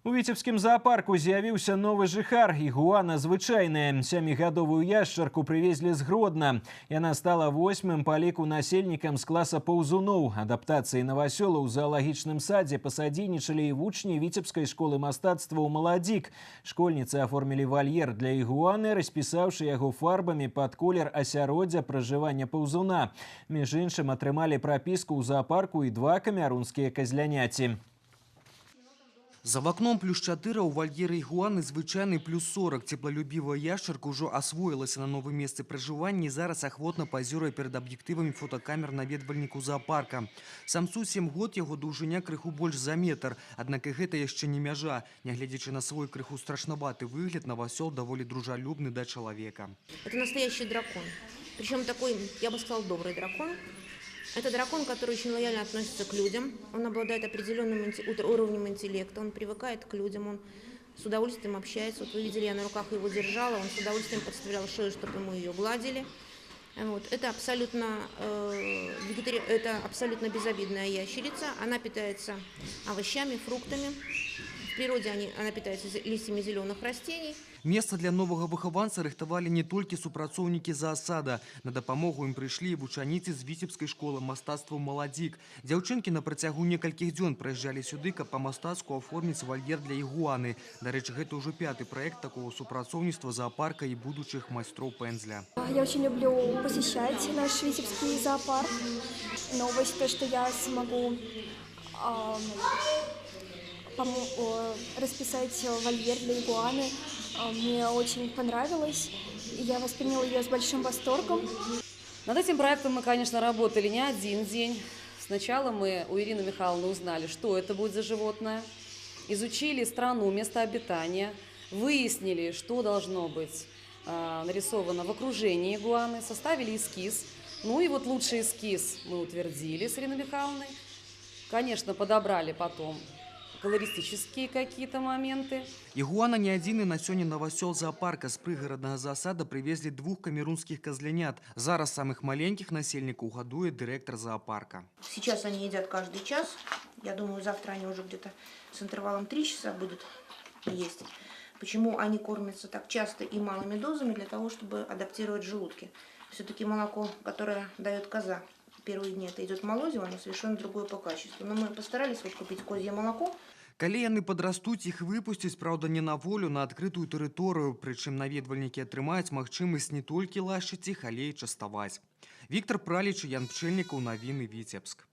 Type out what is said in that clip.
У віцебскім зоапарку з'явіўся новы жыхар. Ігуана звычайная. 7гадовую яшчарку прывезлі з Гродна. Яна стала 8-м па ліку насельнікам з класа паўзуноў. Адаптацыі навасёла ў заалагічным садзе пасадзейнічалі і вучні віцебскай школы мастацтва ў Маладзік. Школьніцы аформілі вальер для ігуаны, распісаўшы яго фарбамі пад колер асяроддзя пражывання паўзуна. Між іншым атрымалі прапіску ў зоапарку і 2 камярунскія казляняці. За вакном +4 у вольеры ігуаны звычайны +40. Цеплалюбівая яшчарка ўжо асвоілася на новым месцы пражывання і зараз ахвотна пазіруе перад аб'ектывамі фотокамер наведвальніку зоапарка. Самцу 7 год, яго даўжыня крыху больш за метр. Аднак і гэта яшчэ не мяжа. Нягледзячы на свой крыху страшнаваты выгляд, навасёл даволі дружалюбны да чалавека. Это настоящий дракон. Причем такой, я бы сказал, добрый дракон. Это дракон, который очень лояльно относится к людям. Он обладает определенным уровнем интеллекта, он привыкает к людям, он с удовольствием общается. Вот вы видели, я на руках его держала, он с удовольствием подставлял шею, чтобы мы ее гладили. Вот. Это абсолютно безобидная ящерица. Она питается овощами, фруктами. В природе она питается листьями зеленых растений. Месца для новага выхаванца рыхтавалі не толькі супрацоўнікі заасада. На дапамогу ім прыйшлі і вучаніцы з віцебскай школы мастацтва «Маладзік». Дзяўчынкі на працягу некалькіх дзён прыязджалі сюды, каб па-мастацку аформіць вольер для ігуаны. Дарэчы, гэта ўжо 5-й праект такого супрацоўніцтва зоопарка і будучых майстроў пэндзля. Я очень люблю посещать наш витебский зоопарк. Новость, то, что я смогу расписать вольер для игуаны, мне очень понравилось. Я восприняла ее с большим восторгом. Над этим проектом мы, конечно, работали не один день. Сначала мы у Ирины Михайловны узнали, что это будет за животное, изучили страну, место обитания, выяснили, что должно быть нарисовано в окружении игуаны, составили эскиз. Ну и вот лучший эскиз мы утвердили с Ириной Михайловной. Конечно, подобрали потом колористические какие-то моменты. Ігуана не адзіны на сёння навасёл зоопарка. З прыгараднага заасада прывезлі 2 камерунскіх козлянят. Зараз самых маленьких насельнікаў гадуе директор зоопарка. Сейчас они едят каждый час. Я думаю, завтра они уже где-то с интервалом 3 часа будут есть. Почему они кормятся так часто и малыми дозами? Для того, чтобы адаптировать желудки. Все-таки молоко, которое дает коза, первые дни это идет молозиво, оно совершенно другое по качеству. Но мы постарались вот купить козье молоко. Калі яны падрастуць, іх выпусцяць, праўда, не на волю, на адкрытую тэрыторыю, прычым наведвальнікі атрымаюць магчымасць не толькі лашчыць іх, але і частаваць. Віктор Праліч, Ян Пчэльнікаў, навіны Віцебск.